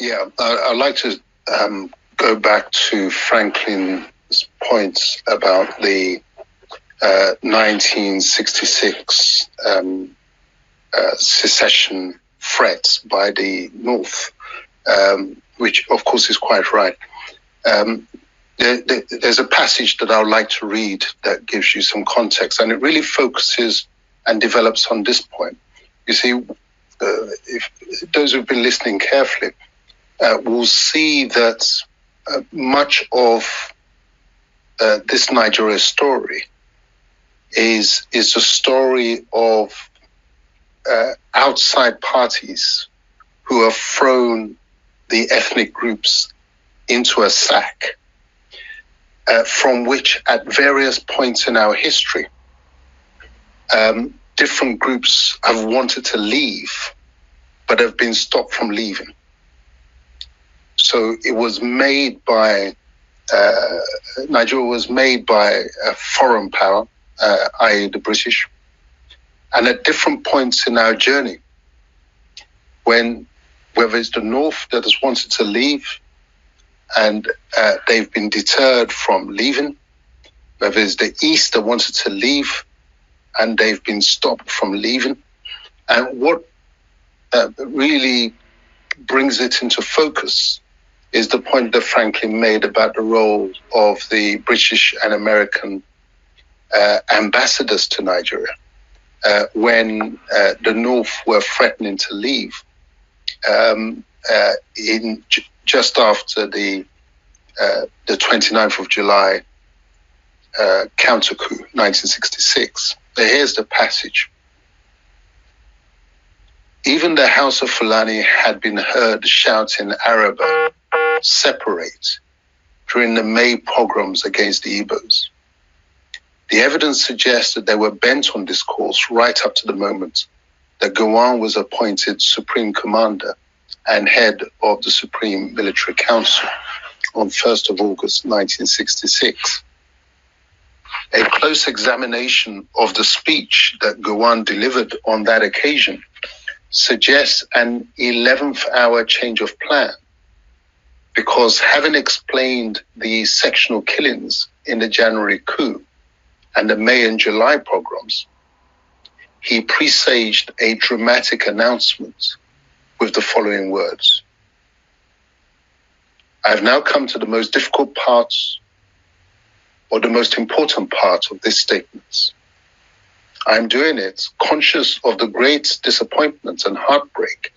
Yeah, I'd like to go back to Franklin's points about the 1966 secession threat by the North, which of course is quite right. There's a passage that I would like to read that gives you some context, and it really focuses and develops on this point. You see, if those who've been listening carefully will see that much of this Nigeria story is a story of outside parties who have thrown the ethnic groups into a sack, from which at various points in our history, different groups have wanted to leave, but have been stopped from leaving. So it was made by, Nigeria was made by a foreign power, i.e. the British. And at different points in our journey, whether it's the North that has wanted to leave and they've been deterred from leaving, whether it's the East that wanted to leave and they've been stopped from leaving. And what really brings it into focus is the point that Franklin made about the role of the British and American ambassadors to Nigeria. When the North were threatening to leave, just after the 29th of July counter coup, 1966. Here's the passage. Even the House of Fulani had been heard shouting Araba, separate, during the May pogroms against the Igbos. The evidence suggests that they were bent on this course right up to the moment that OGUN was appointed Supreme Commander and head of the Supreme Military Council on 1st of August 1966. A close examination of the speech that OGUN delivered on that occasion suggests an 11th hour change of plan, because having explained the sectional killings in the January coup and the May and July pogroms, he presaged a dramatic announcement with the following words. I have now come to the most difficult parts, or the most important part of this statement. I am doing it conscious of the great disappointment and heartbreak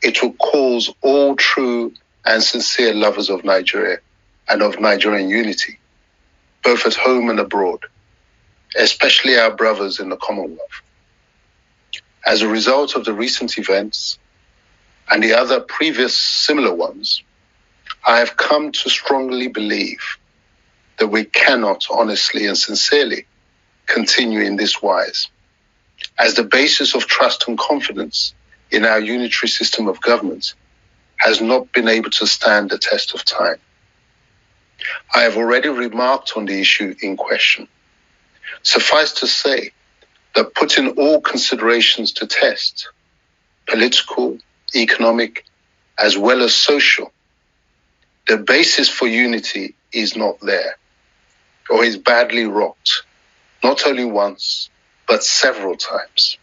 it will cause all true and sincere lovers of Nigeria and of Nigerian unity, both at home and abroad, especially our brothers in the Commonwealth. As a result of the recent events and the other previous similar ones, I have come to strongly believe that we cannot honestly and sincerely continue in this wise, as the basis of trust and confidence in our unitary system of government has not been able to stand the test of time. I have already remarked on the issue in question. Suffice to say that putting all considerations to test, political, economic, as well as social, the basis for unity is not there, or is badly rocked, not only once, but several times.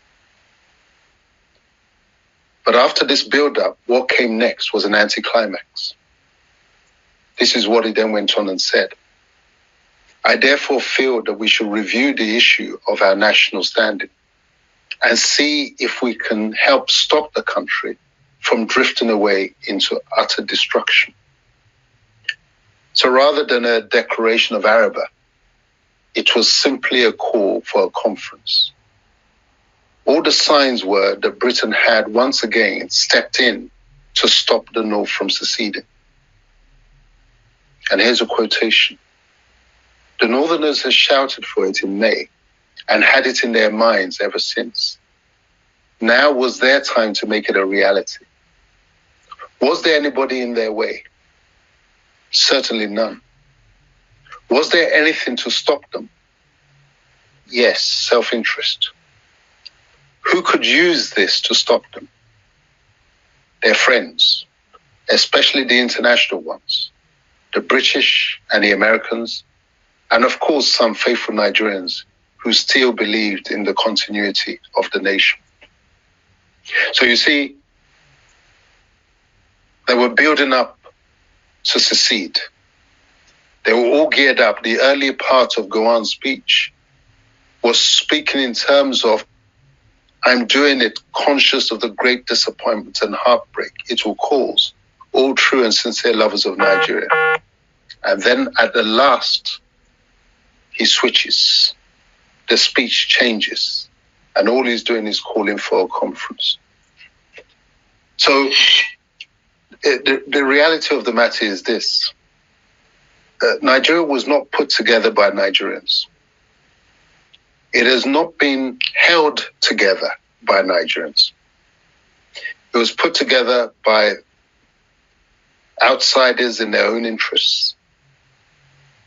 But after this build-up, what came next was an anticlimax. This is what he then went on and said. I therefore feel that we should review the issue of our national standing and see if we can help stop the country from drifting away into utter destruction. So rather than a declaration of Araba, it was simply a call for a conference. All the signs were that Britain had once again stepped in to stop the North from seceding. And here's a quotation. The Northerners had shouted for it in May and had it in their minds ever since. Now was their time to make it a reality. Was there anybody in their way? Certainly none. Was there anything to stop them? Yes, self-interest. Who could use this to stop them? Their friends, especially the international ones, the British and the Americans, and of course some faithful Nigerians who still believed in the continuity of the nation. So you see, they were building up to secede. They were all geared up. The earlier part of OGUN's speech was speaking in terms of, I'm doing it conscious of the great disappointment and heartbreak it will cause all true and sincere lovers of Nigeria. And then at the last, he switches. The speech changes. And all he's doing is calling for a conference. So the reality of the matter is this. Nigeria was not put together by Nigerians. It has not been held together by Nigerians. It was put together by outsiders in their own interests.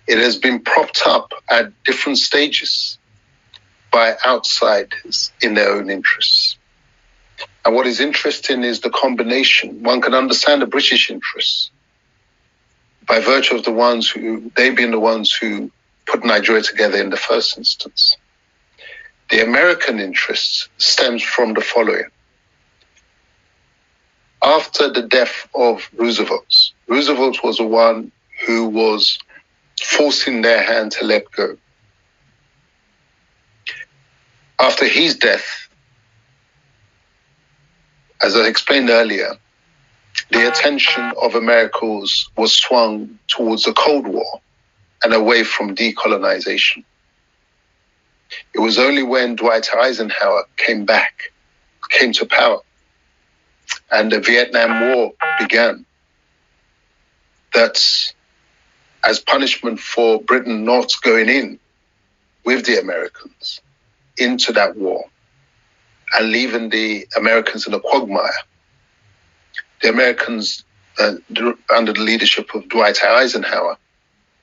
It has been propped up at different stages by outsiders in their own interests. And what is interesting is the combination. One can understand the British interests by virtue of they being the ones who put Nigeria together in the first instance. The American interest stems from the following. After the death of Roosevelt was the one who was forcing their hand to let go. After his death, as I explained earlier, the attention of America was swung towards the Cold War and away from decolonization. It was only when Dwight Eisenhower came to power, and the Vietnam War began, that as punishment for Britain not going in with the Americans into that war and leaving the Americans in a quagmire, the Americans, under the leadership of Dwight Eisenhower,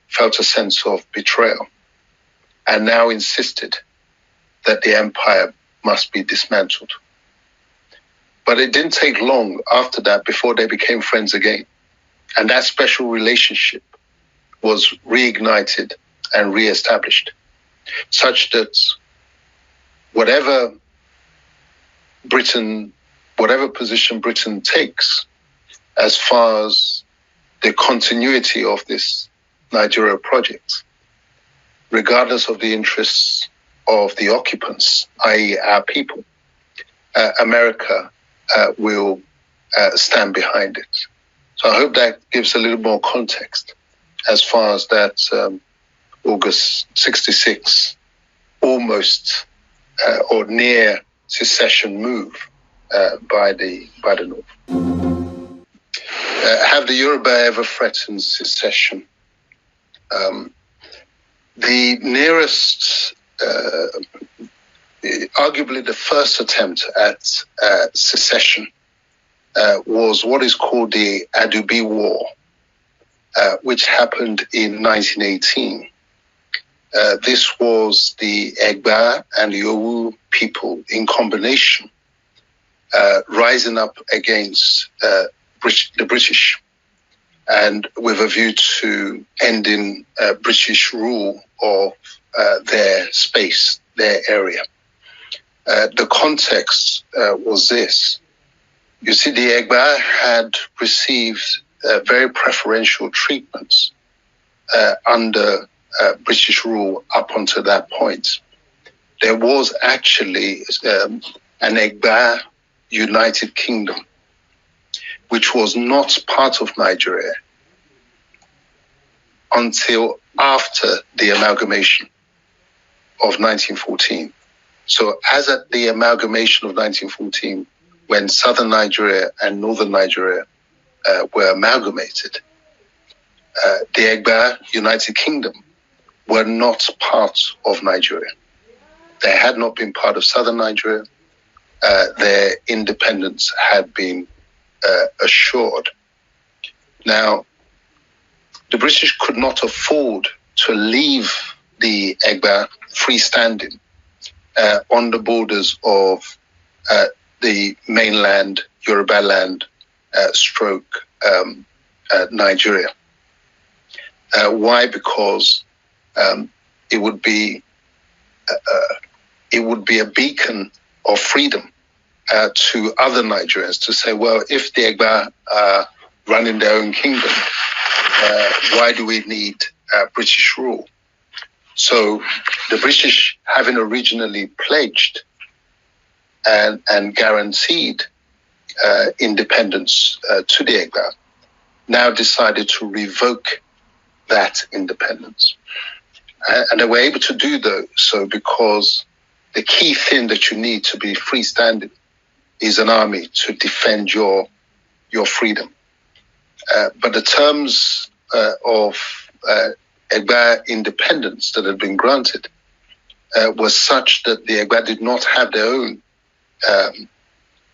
felt a sense of betrayal and now insisted that the empire must be dismantled. But it didn't take long after that before they became friends again. And that special relationship was reignited and reestablished, such that whatever position Britain takes as far as the continuity of this Nigeria project, regardless of the interests of the occupants, i.e. our people, America will stand behind it. So I hope that gives a little more context as far as that August 66 almost or near secession move by the North. Have the Yoruba ever threatened secession? The nearest, arguably the first attempt at secession was what is called the Adubi War, which happened in 1918. This was the Egba and the Owu people in combination rising up against the British, and with a view to ending British rule of their space, their area. The context was this. You see, the Egba had received very preferential treatments under British rule up until that point. There was actually an Egba United Kingdom, which was not part of Nigeria until after the amalgamation of 1914. So as at the amalgamation of 1914, when southern Nigeria and northern Nigeria were amalgamated, the Egba United Kingdom were not part of Nigeria. They had not been part of southern Nigeria. Their independence had been assured. Now, the British could not afford to leave the Egba freestanding on the borders of the mainland, Yoruba land, stroke Nigeria. Why? Because it would be a beacon of freedom to other Nigerians to say, well, if the Egba are running their own kingdom, why do we need British rule? So the British, having originally pledged and guaranteed independence to the Egba, now decided to revoke that independence. And they were able to do so because the key thing that you need to be freestanding is an army to defend your freedom. But the terms of Egba independence that had been granted was such that the Egba did not have their own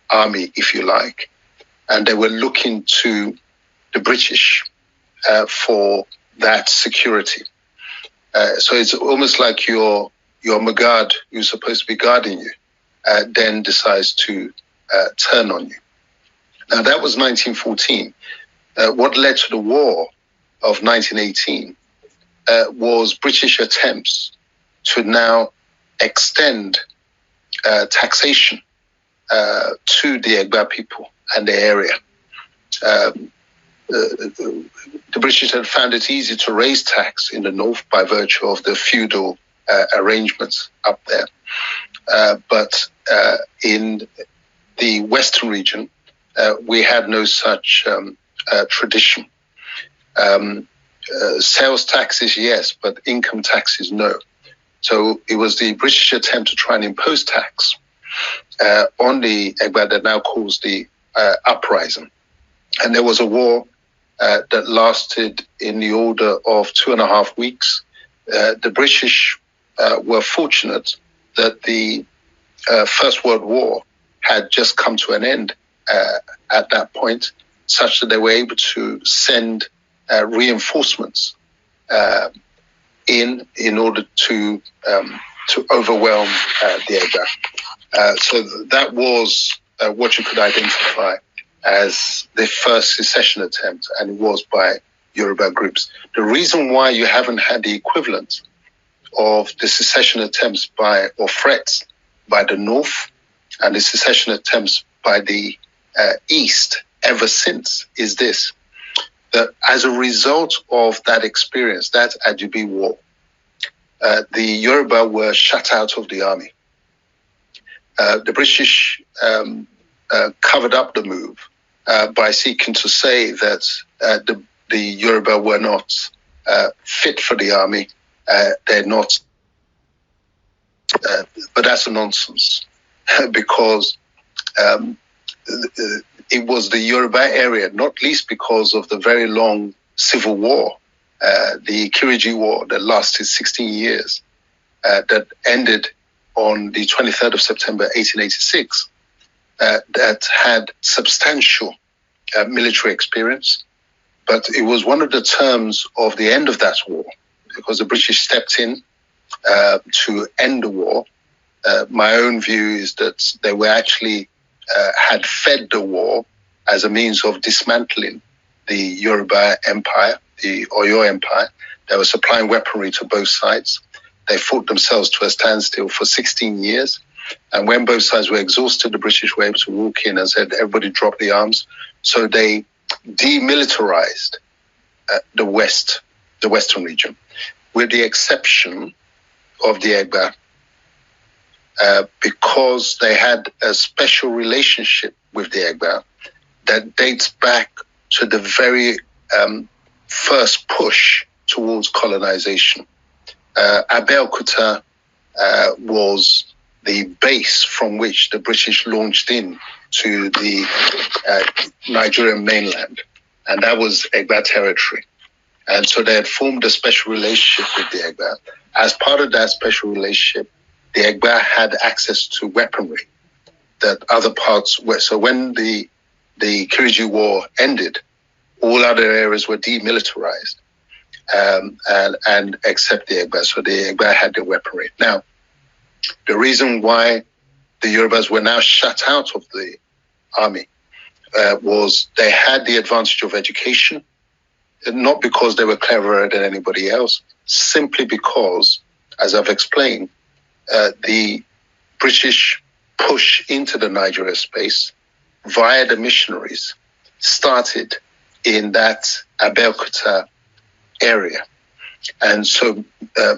army, if you like, and they were looking to the British for that security. So it's almost like your Magad, who's supposed to be guarding you, then decides to turn on you. Now that was 1914. What led to the war of 1918 was British attempts to now extend taxation to the Egba people and the area. The British had found it easy to raise tax in the north by virtue of the feudal arrangements up there. But in the western region, we had no such tradition. Sales taxes, yes, but income taxes, no. So it was the British attempt to try and impose tax on the Egba that now caused the uprising. And there was a war that lasted in the order of 2.5 weeks. The British were fortunate that the First World War had just come to an end at that point, such that they were able to send reinforcements in order to overwhelm the Egba. So that was what you could identify as the first secession attempt, and it was by Yoruba groups. The reason why you haven't had the equivalent of the secession attempts or threats by the North and the secession attempts by the East ever since is this, that as a result of that experience, that Ajubi War, the Yoruba were shut out of the army. The British covered up the move by seeking to say that the Yoruba were not fit for the army. They're not, but that's a nonsense because it was the Yoruba area, not least because of the very long civil war, the Kiriji War that lasted 16 years, that ended on the 23rd of September 1886, that had substantial military experience. But it was one of the terms of the end of that war, because the British stepped in to end the war. My own view is that they were actually had fed the war as a means of dismantling the Yoruba Empire, the Oyo Empire. They were supplying weaponry to both sides. They fought themselves to a standstill for 16 years. And when both sides were exhausted, the British were able to walk in and said, everybody drop the arms. So they demilitarized the Western region, with the exception of the Egba, because they had a special relationship with the Egba that dates back to the very first push towards colonization. Abeokuta was the base from which the British launched in to the Nigerian mainland, and that was Egba territory. And so they had formed a special relationship with the Egba. As part of that special relationship, the Egba had access to weaponry that other parts were. So when the Kiriji War ended, all other areas were demilitarized, and except the Egba. So the Egba had the weaponry. Now, the reason why the Yorubas were now shut out of the army was they had the advantage of education, not because they were cleverer than anybody else, simply because, as I've explained, the British push into the Nigeria space via the missionaries started in that Abeokuta area. And so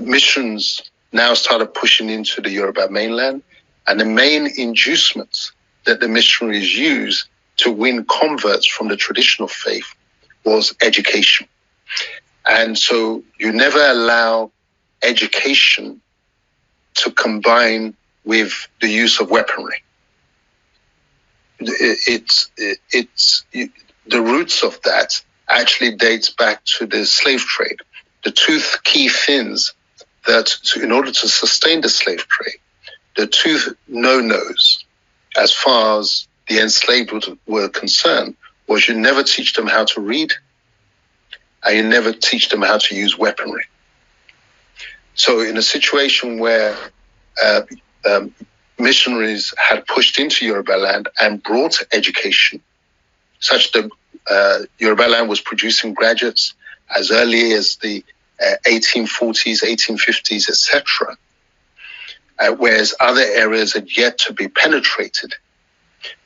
missions now started pushing into the Yoruba mainland, and the main inducements that the missionaries used to win converts from the traditional faith was education. And so you never allow education to combine with the use of weaponry. The roots of that actually dates back to the slave trade. The two key things that, in order to sustain the slave trade, the two no-nos, as far as the enslaved were concerned, was you never teach them how to read, and you never teach them how to use weaponry. So in a situation where missionaries had pushed into Yoruba land and brought education, such that Yoruba land was producing graduates as early as the 1840s, 1850s, etc., whereas other areas had yet to be penetrated.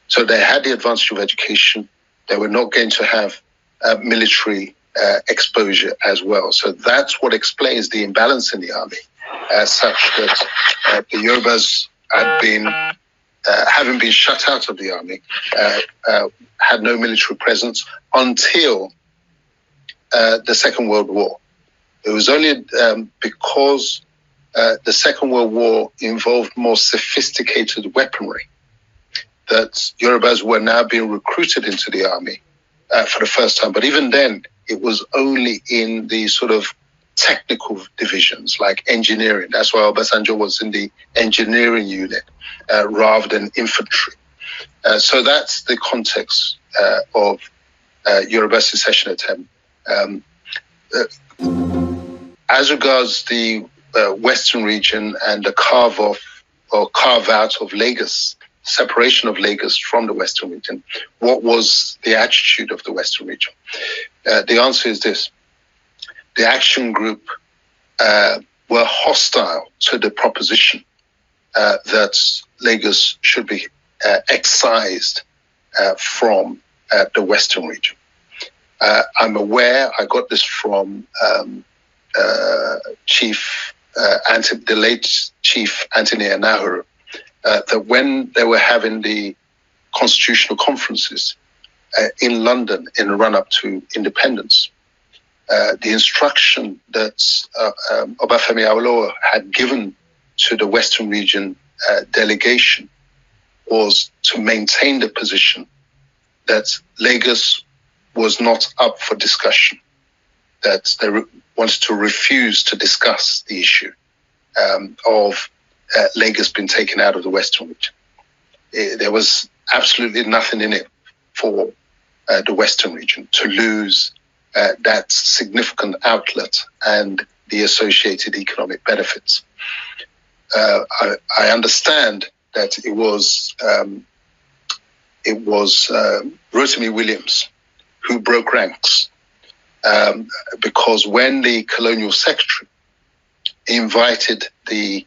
So they had the advantage of education. They were not going to have military exposure as well. So that's what explains the imbalance in the army, such that the Yorubas had been, having been shut out of the army, had no military presence until the Second World War. It was only because the Second World War involved more sophisticated weaponry that Yorubas were now being recruited into the army for the first time. But even then, it was only in the sort of technical divisions like engineering. That's why Obasanjo was in the engineering unit rather than infantry. So that's the context of Yoruba secession attempt. As regards the Western region and the carve-off or carve-out of Lagos, separation of Lagos from the Western region, what was the attitude of the Western region? The answer is this. The action group were hostile to the proposition that Lagos should be excised from the Western region. I'm aware, I got this from the late Chief Anthony Anahuru, that when they were having the constitutional conferences in London in the run-up to independence, the instruction that Obafemi Awolowo had given to the Western region delegation was to maintain the position that Lagos was not up for discussion, that they wanted to refuse to discuss the issue of Lagos being taken out of the Western region. There was absolutely nothing in it for the Western region to lose that significant outlet and the associated economic benefits. I understand that it was Rotimi Williams who broke ranks, because when the colonial secretary invited the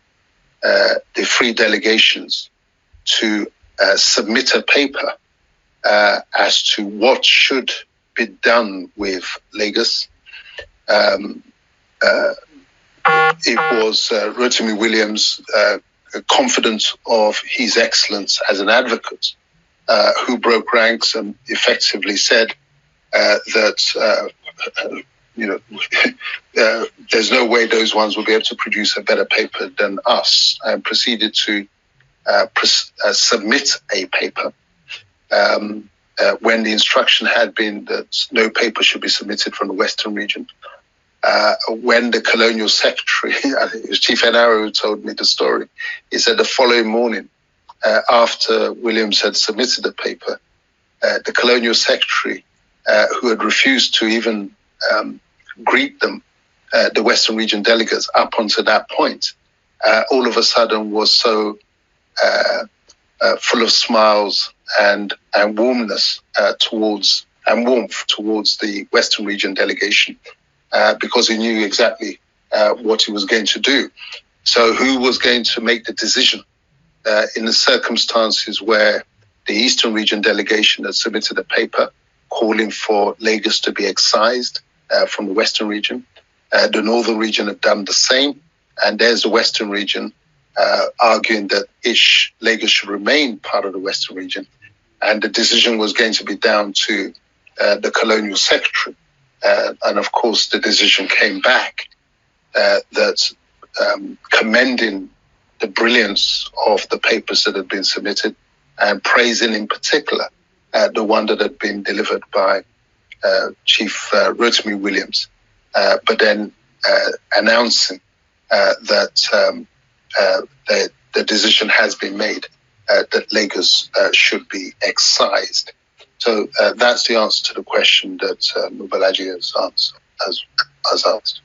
free delegations to submit a paper as to what should be done with Lagos, it was Rotimi Williams, confident of his excellence as an advocate, who broke ranks and effectively said that there's no way those ones will be able to produce a better paper than us, and proceeded to submit a paper when the instruction had been that no paper should be submitted from the Western region. When the colonial secretary, I think it was Chief Enaro who told me the story, he said the following morning, after Williams had submitted the paper, the colonial secretary, who had refused to even greet them, the Western region delegates up until that point, all of a sudden was so full of smiles and warmness towards the Western region delegation, because he knew exactly what he was going to do. So who was going to make the decision in the circumstances where the Eastern region delegation had submitted a paper calling for Lagos to be excised from the Western region? The Northern region had done the same, and there's the Western region arguing that Lagos should remain part of the Western region, and the decision was going to be down to the colonial secretary. And of course, the decision came back that commending the brilliance of the papers that had been submitted, and praising in particular the one that had been delivered by Chief Rotimi Williams, but then announcing that the decision has been made that Lagos should be excised. So that's the answer to the question that Mobalaji has asked.